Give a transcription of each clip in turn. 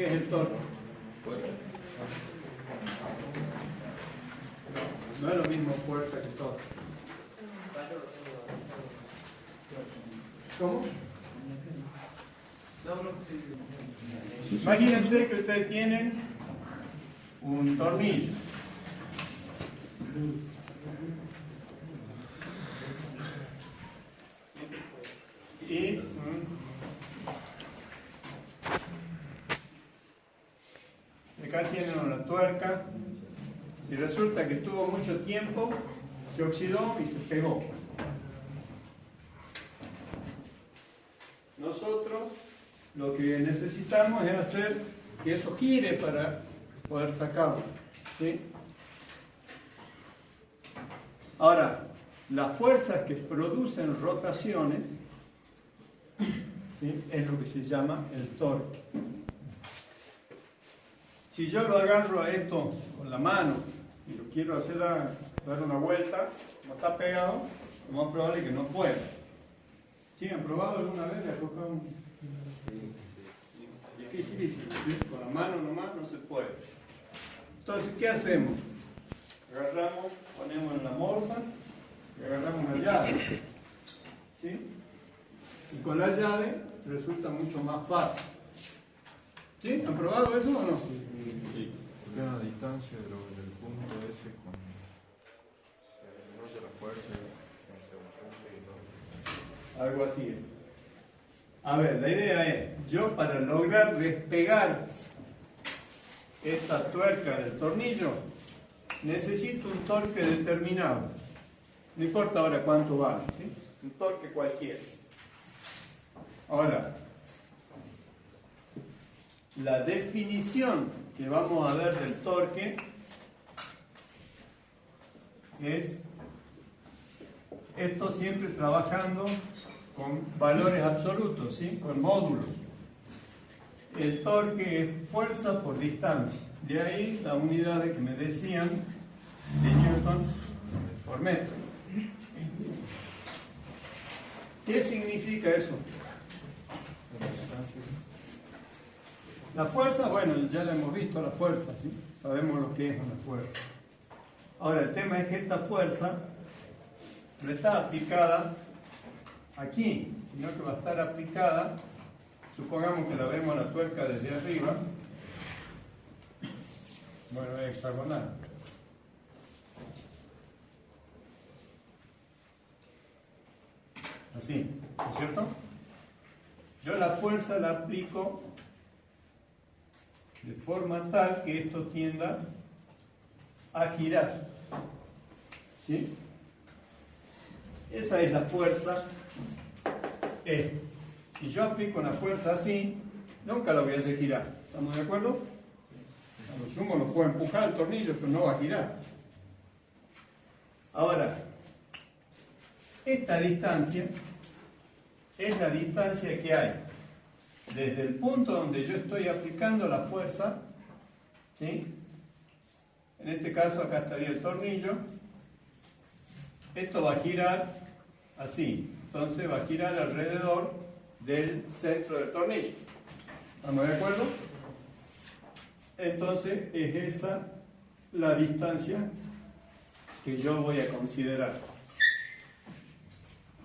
¿Qué es el torque? No es lo mismo fuerza que torque. ¿Cómo? Imagínense que ustedes tienen un tornillo. Y acá tienen una tuerca y resulta que estuvo mucho tiempo, se oxidó y se pegó. Nosotros lo que necesitamos es hacer que eso gire para poder sacarlo, ¿sí? Ahora, las fuerzas que producen rotaciones, ¿sí?, es lo que se llama el torque. Si yo lo agarro a esto con la mano y lo quiero hacer dar una vuelta, como está pegado, lo más probable es que no pueda. ¿Sí? ¿Han probado alguna vez? Dificilísimo, ¿sí? Con la mano nomás no se puede. Entonces, ¿qué hacemos? Agarramos, ponemos en la morsa y agarramos una llave, ¿sí? Y con la llave resulta mucho más fácil. ¿Sí? ¿Han probado eso o no? Sí. ¿Qué es la distancia del punto ese con la fuerza entre un punto y otro? Algo así es. A ver, la idea es, yo para lograr despegar esta tuerca del tornillo, necesito un torque determinado. No importa ahora cuánto vale, ¿sí? Un torque cualquiera. Ahora, la definición que vamos a ver del torque es esto siempre trabajando con valores absolutos, ¿sí? Con módulos. El torque es fuerza por distancia. De ahí la unidad que me decían de Newton por metro. ¿Qué significa eso? La fuerza, bueno, ya la hemos visto, la fuerza, ¿sí? Sabemos lo que es una fuerza. Ahora, el tema es que esta fuerza no está aplicada aquí, sino que va a estar aplicada, supongamos que la vemos a la tuerca desde arriba, bueno, es hexagonal. Así, ¿no es cierto? Yo la fuerza la aplico de forma tal que esto tienda a girar, ¿sí? Esa es la fuerza E. Si yo aplico una fuerza así, nunca la voy a hacer girar. ¿Estamos de acuerdo? A lo sumo lo puedo empujar el tornillo, pero no va a girar. Ahora, esta distancia es la distancia que hay desde el punto donde yo estoy aplicando la fuerza, ¿sí? En este caso acá estaría el tornillo. Esto va a girar así, entonces va a girar alrededor del centro del tornillo. ¿Estamos de acuerdo? Entonces es esa la distancia que yo voy a considerar.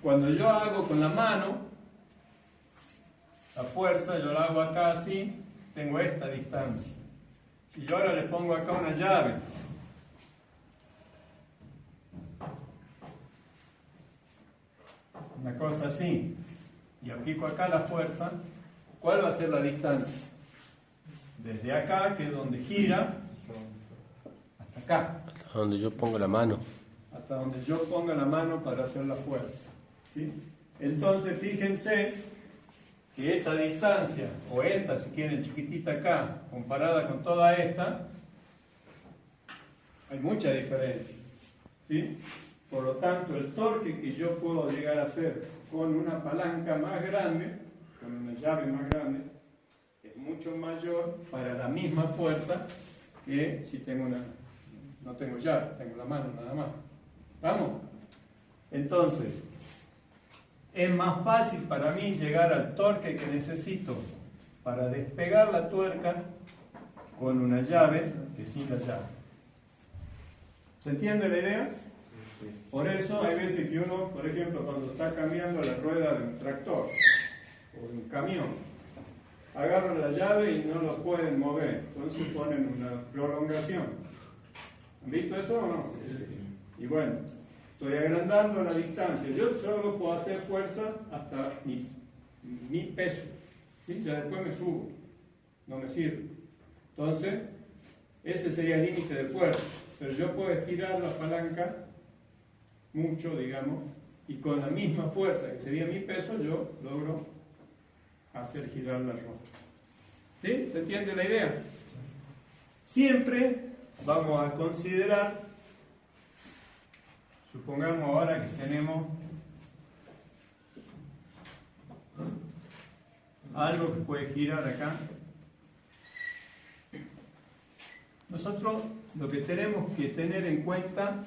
Cuando yo hago con la mano la fuerza, yo la hago acá así, tengo esta distancia. Si yo ahora le pongo acá una llave, una cosa así, y aplico acá la fuerza, ¿cuál va a ser la distancia? Desde acá, que es donde gira, hasta acá. Hasta donde yo pongo la mano. Hasta donde yo ponga la mano para hacer la fuerza, ¿sí? Entonces, fíjense que esta distancia, o esta, si quieren, chiquitita acá, comparada con toda esta, hay mucha diferencia, ¿sí? Por lo tanto, el torque que yo puedo llegar a hacer con una palanca más grande, con una llave más grande, es mucho mayor para la misma fuerza que si tengo no tengo llave, tengo la mano nada más. ¿Vamos? Entonces, es más fácil para mí llegar al torque que necesito para despegar la tuerca con una llave que sin la llave. ¿Se entiende la idea? Por eso hay veces que uno, por ejemplo, cuando está cambiando la rueda de un tractor o de un camión, agarran la llave y no lo pueden mover, entonces ponen una prolongación. ¿Han visto eso o no? Y bueno, estoy agrandando la distancia. Yo solo puedo hacer fuerza hasta mi peso. ¿Sí? Ya después me subo. No me sirve. Entonces, ese sería el límite de fuerza. Pero yo puedo estirar la palanca mucho, digamos, y con la misma fuerza que sería mi peso, yo logro hacer girar la rueda. ¿Sí? ¿Se entiende la idea? Siempre vamos a considerar, supongamos ahora que tenemos algo que puede girar acá. Nosotros lo que tenemos que tener en cuenta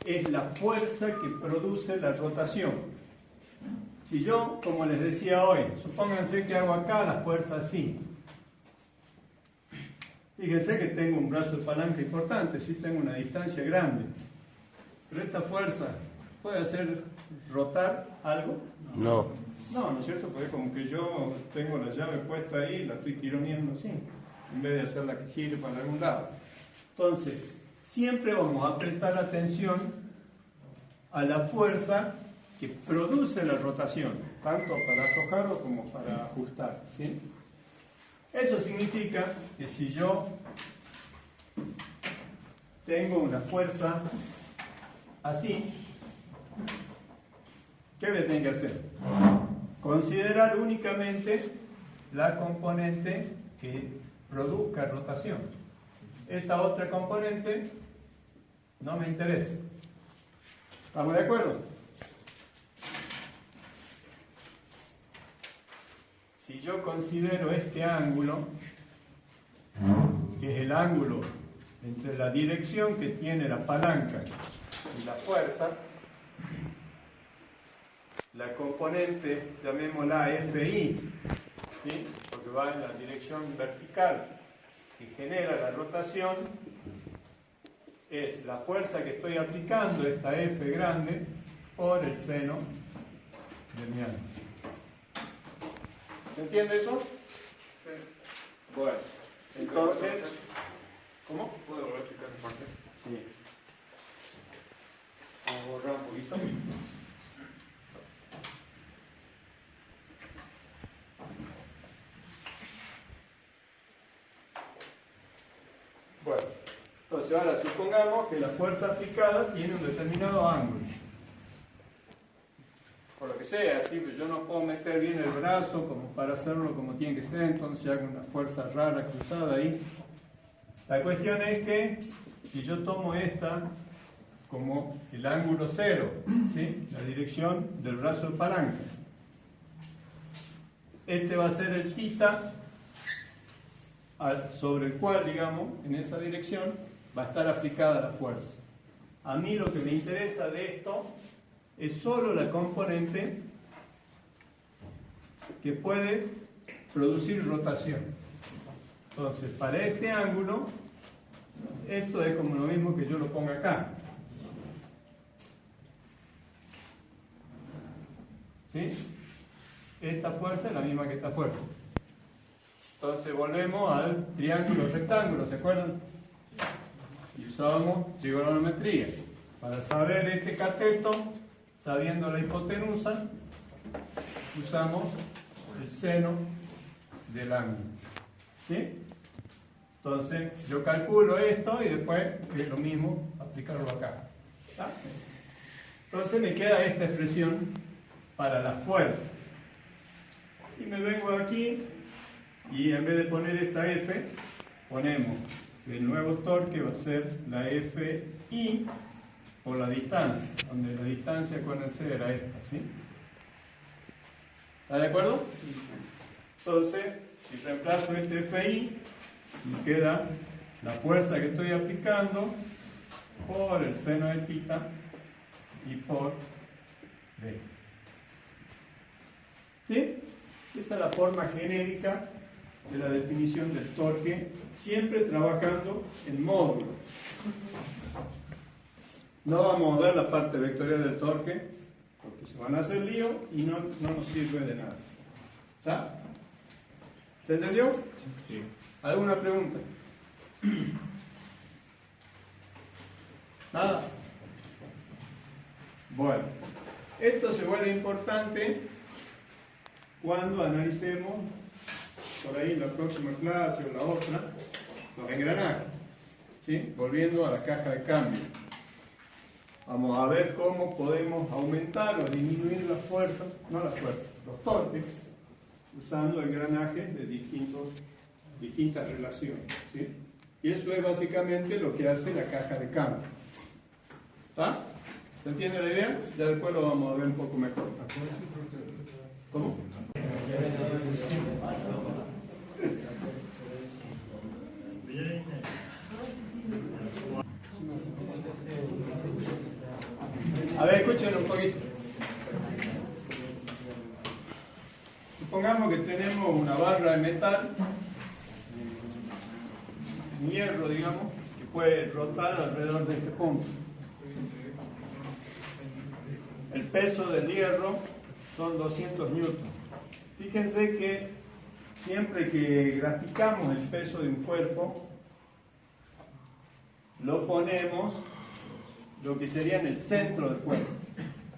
es la fuerza que produce la rotación. Si yo, como les decía hoy, supónganse que hago acá la fuerza así. Fíjense que tengo un brazo de palanca importante, sí tengo una distancia grande. Pero esta fuerza, ¿puede hacer rotar algo? No. No, ¿no es cierto? Porque como que yo tengo la llave puesta ahí y la estoy tironeando así, en vez de hacerla que gire para algún lado. Entonces, siempre vamos a prestar atención a la fuerza que produce la rotación, tanto para aflojarlo como para ajustar, ¿sí? Eso significa que si yo tengo una fuerza así, ¿qué voy a tener que hacer? Considerar únicamente la componente que produzca rotación. Esta otra componente no me interesa. ¿Estamos de acuerdo? Si yo considero este ángulo, que es el ángulo entre la dirección que tiene la palanca y la fuerza, la componente, llamémosla FI, ¿sí? Porque va en la dirección vertical que genera la rotación, es la fuerza que estoy aplicando, esta F grande, por el seno de mi ángulo. ¿Se entiende eso? Sí. Bueno, entonces, ¿cómo? ¿Puedo volver a explicar esa parte? Sí. Vamos a borrar un poquito. Bueno, entonces ahora supongamos que la fuerza aplicada tiene un determinado ángulo. Por lo que sea, ¿sí? Pues yo no puedo meter bien el brazo como para hacerlo como tiene que ser, entonces hago una fuerza rara cruzada ahí. La cuestión es que si yo tomo esta como el ángulo cero, ¿sí? La dirección del brazo de palanca, este va a ser el θ sobre el cual, digamos, en esa dirección va a estar aplicada la fuerza. A mí lo que me interesa de esto es solo la componente que puede producir rotación. Entonces, para este ángulo, esto es como lo mismo que yo lo ponga acá. ¿Sí? Esta fuerza es la misma que esta fuerza. Entonces volvemos al triángulo rectángulo, ¿se acuerdan? Y usábamos trigonometría. Para saber este cateto, sabiendo la hipotenusa, usamos el seno del ángulo. ¿Sí? Entonces yo calculo esto y después es lo mismo aplicarlo acá. ¿Está? Entonces me queda esta expresión para la fuerza. Y me vengo aquí y en vez de poner esta F, ponemos el nuevo torque va a ser la FI por la distancia, donde la distancia con el C era esta, ¿sí? ¿Está de acuerdo? Entonces, si reemplazo este FI, me queda la fuerza que estoy aplicando por el seno de θ y por D. ¿Sí? Esa es la forma genérica de la definición del torque, siempre trabajando en módulos. No vamos a ver la parte vectorial del torque, porque se van a hacer lío y no nos sirve de nada. ¿Está? ¿Se entendió? Sí. ¿Alguna pregunta? ¿Nada? Bueno, esto se vuelve importante cuando analicemos, por ahí en la próxima clase o la otra, los engranajes. ¿Sí? Volviendo a la caja de cambio. Vamos a ver cómo podemos aumentar o disminuir la fuerza, no la fuerza, los torques, usando engranajes de distintas relaciones. ¿Sí? Y eso es básicamente lo que hace la caja de cambio. ¿Está? ¿Se entiende la idea? Ya después lo vamos a ver un poco mejor. ¿Cómo? A ver, escuchen un poquito. Supongamos que tenemos una barra de metal, un hierro, digamos, que puede rotar alrededor de este punto. El peso del hierro son 200 newtons. Fíjense que siempre que graficamos el peso de un cuerpo, lo ponemos lo que sería en el centro del cuerpo.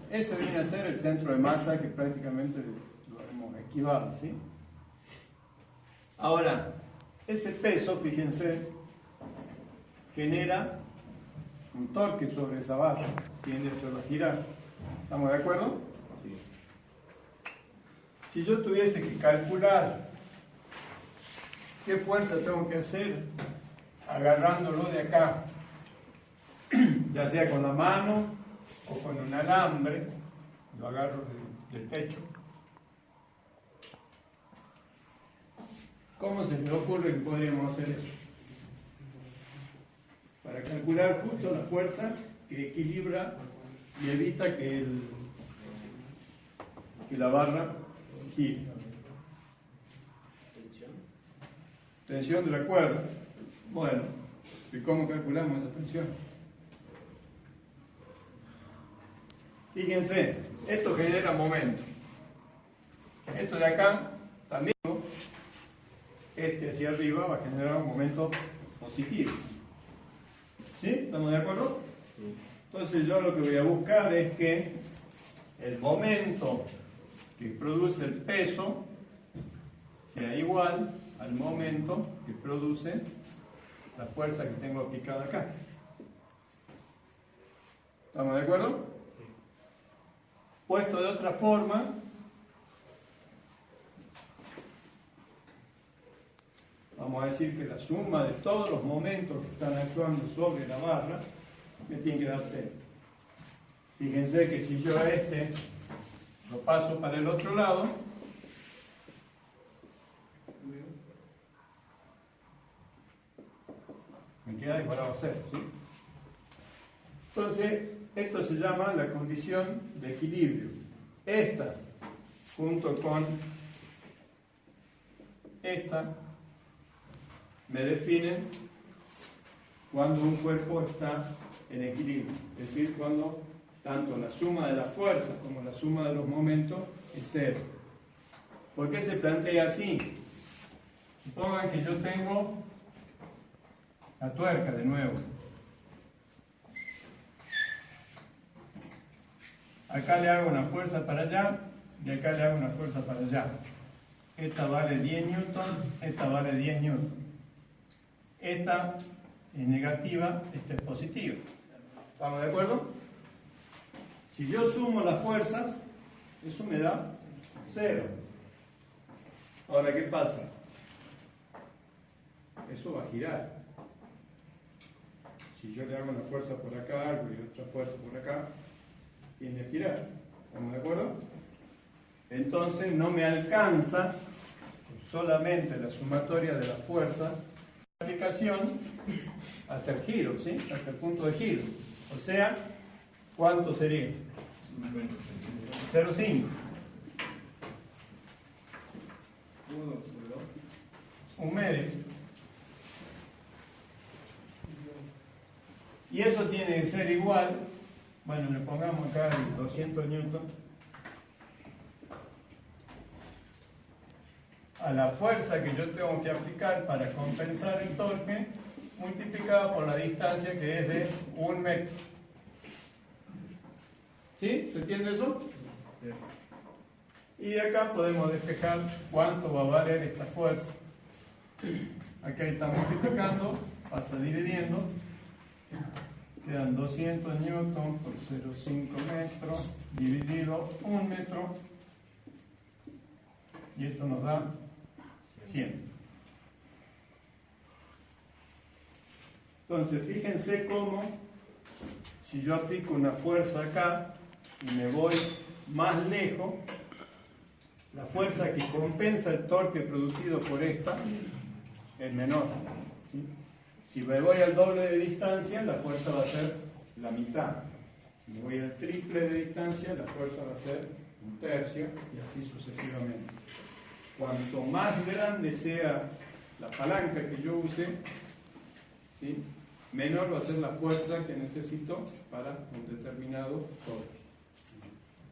Ese viene a ser el centro de masa que prácticamente lo hemos esquivado, ¿sí? Ahora, ese peso, fíjense, genera un torque sobre esa barra, tiende a hacerla girar. ¿Estamos de acuerdo? Sí. Si yo tuviese que calcular qué fuerza tengo que hacer agarrándolo de acá, ya sea con la mano o con un alambre, lo agarro del pecho, ¿cómo se me ocurre que podríamos hacer eso? Para calcular justo la fuerza que equilibra y evita que la barra gire. Tensión de la cuerda. Bueno, ¿y cómo calculamos esa tensión? Fíjense, esto genera momento. Esto de acá también, este hacia arriba va a generar un momento positivo. ¿Sí? ¿Estamos de acuerdo? Sí. Entonces yo lo que voy a buscar es que el momento que produce el peso sea igual al momento que produce la fuerza que tengo aplicada acá. ¿Estamos de acuerdo? Sí. Puesto de otra forma, vamos a decir que la suma de todos los momentos que están actuando sobre la barra me tiene que dar 0. Fíjense que si yo a este lo paso para el otro lado, me queda igualado a 0, ¿sí? Entonces, esto se llama la condición de equilibrio. Esta, junto con esta, me definen cuando un cuerpo está en equilibrio, es decir, cuando tanto la suma de las fuerzas como la suma de los momentos es 0. ¿Por qué se plantea así? Supongan que yo tengo la tuerca de nuevo. Acá le hago una fuerza para allá y acá le hago una fuerza para allá. Esta vale 10 newton, esta vale 10 newton. Esta es negativa, esta es positiva. ¿Estamos de acuerdo? Si yo sumo las fuerzas, eso me da 0. Ahora, ¿qué pasa? Eso va a girar. Si yo le hago una fuerza por acá y otra fuerza por acá, tiende a girar. ¿Estamos de acuerdo? Entonces no me alcanza solamente la sumatoria de las fuerzas de aplicación hasta el giro, ¿sí? Hasta el punto de giro. O sea, ¿cuánto sería? 0,5. 1 medio. Y eso tiene que ser igual, bueno, le pongamos acá el 200 newton, a la fuerza que yo tengo que aplicar para compensar el torque, multiplicada por la distancia que es de 1 metro. ¿Sí? ¿Se entiende eso? Y de acá podemos despejar cuánto va a valer esta fuerza. Aquí está multiplicando, pasa dividiendo, quedan 200 newton por 0,5 metros, dividido 1 metro, y esto nos da 100. Entonces, fíjense cómo, si yo aplico una fuerza acá y me voy más lejos, la fuerza que compensa el torque producido por esta es menor. ¿Sí? Si me voy al doble de distancia, la fuerza va a ser la mitad. Si me voy al triple de distancia, la fuerza va a ser 1/3 y así sucesivamente. Cuanto más grande sea la palanca que yo use, ¿sí?, menor va a ser la fuerza que necesito para un determinado torque.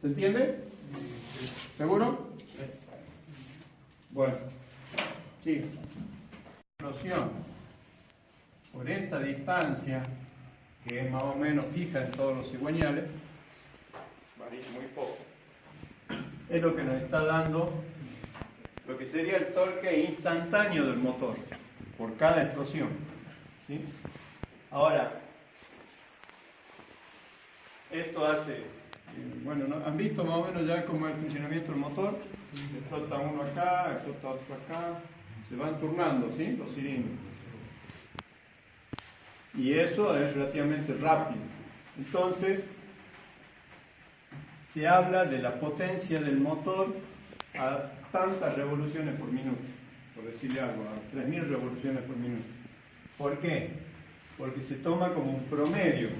¿Se entiende? ¿Seguro? Bueno, sí. Explosión por esta distancia, que es más o menos fija en todos los cigüeñales, varía muy poco, es lo que nos está dando lo que sería el torque instantáneo del motor por cada explosión. ¿Sí? Ahora, esto hace, bueno, ¿no? ¿Han visto más o menos ya cómo es el funcionamiento del motor? Explota uno acá, explota otro acá, se van turnando, ¿sí?, los cilindros. Y eso es relativamente rápido. Entonces, se habla de la potencia del motor a tantas revoluciones por minuto, por decirle algo, a 3000 revoluciones por minuto. ¿Por qué? Porque se toma como un promedio.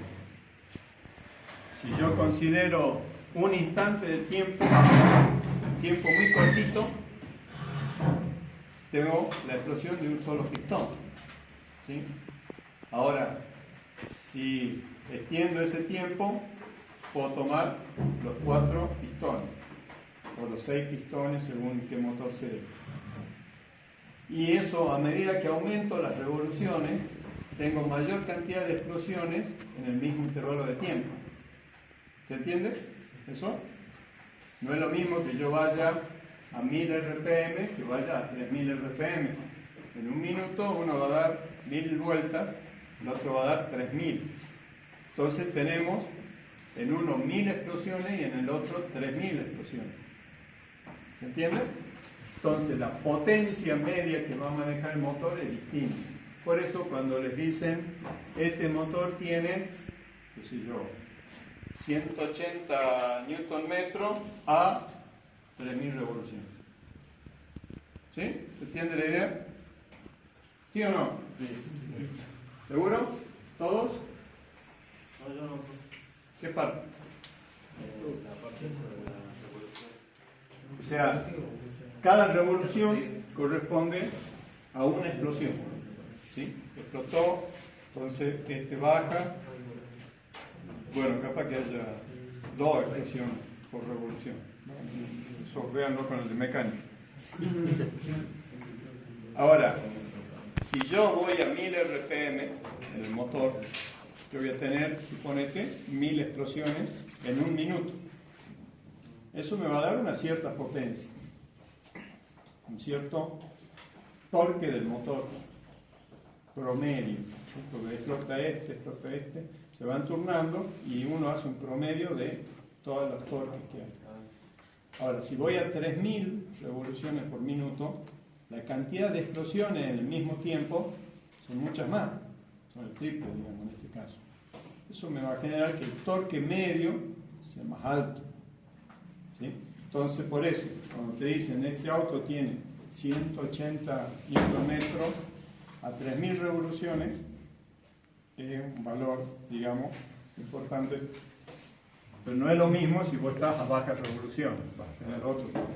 Si yo considero un instante de tiempo muy cortito, tengo la explosión de un solo pistón. ¿Sí? Ahora, si extiendo ese tiempo, puedo tomar los 4 pistones, o los 6 pistones según qué motor se dé. Y eso, a medida que aumento las revoluciones, tengo mayor cantidad de explosiones en el mismo intervalo de tiempo. ¿Se entiende eso? No es lo mismo que yo vaya a 1000 RPM que vaya a 3000 RPM. En un minuto uno va a dar 1000 vueltas, el otro va a dar 3000. Entonces tenemos en uno 1000 explosiones y en el otro 3000 explosiones. ¿Se entiende? Entonces la potencia media que va a manejar el motor es distinta. Por eso cuando les dicen, este motor tiene, qué sé yo, 180 Nm a 3000 revoluciones. ¿Sí? ¿Se entiende la idea? ¿Sí o no? Sí. ¿Seguro? ¿Todos? No, yo no. ¿Qué parte? La parte de la revolución. O sea, cada revolución corresponde a una explosión. ¿Sí? Explotó, entonces este baja. Bueno, capaz que haya 2 explosiones por revolución. Eso véanlo con el de mecánica. Ahora, si yo voy a 1000 RPM en el motor, yo voy a tener, suponete, 1000 explosiones en un minuto. Eso me va a dar una cierta potencia, un cierto torque del motor promedio. Porque explota este, se van turnando y uno hace un promedio de todas las torques que hay. Ahora, si voy a 3000 revoluciones por minuto, la cantidad de explosiones en el mismo tiempo son muchas más, son el triple, digamos, en este caso. Eso me va a generar que el torque medio sea más alto. ¿Sí? Entonces, por eso, cuando te dicen, este auto tiene 180 Nm a 3000 revoluciones, es un valor, digamos, importante. Pero no es lo mismo si vos estás a baja revolución, vas a tener otro torque.